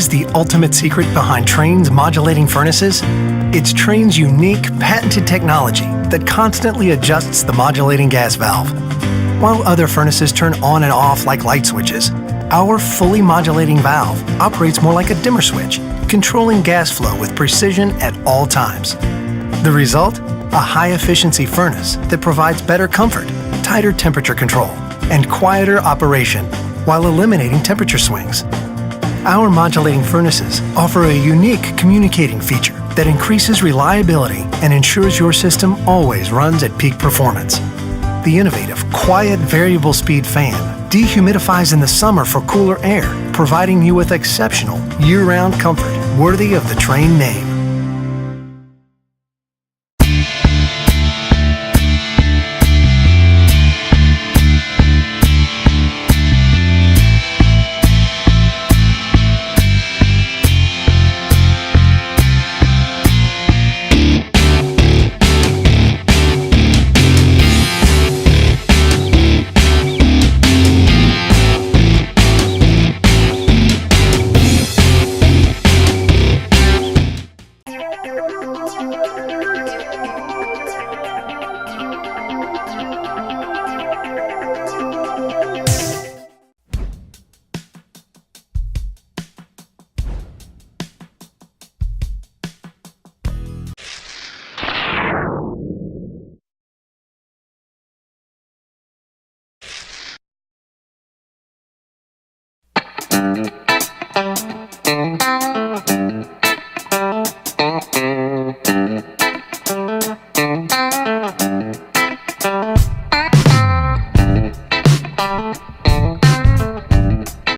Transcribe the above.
is the ultimate secret behind Trane's modulating furnaces? It's Trane's unique, patented technology that constantly adjusts the modulating gas valve. While other furnaces turn on and off like light switches, our fully modulating valve operates more like a dimmer switch, controlling gas flow with precision at all times. The result? A high-efficiency furnace that provides better comfort, tighter temperature control, and quieter operation while eliminating temperature swings. Our modulating furnaces offer a unique communicating feature that increases reliability and ensures your system always runs at peak performance. The innovative, quiet variable speed fan dehumidifies in the summer for cooler air, providing you with exceptional year-round comfort worthy of the Trane name.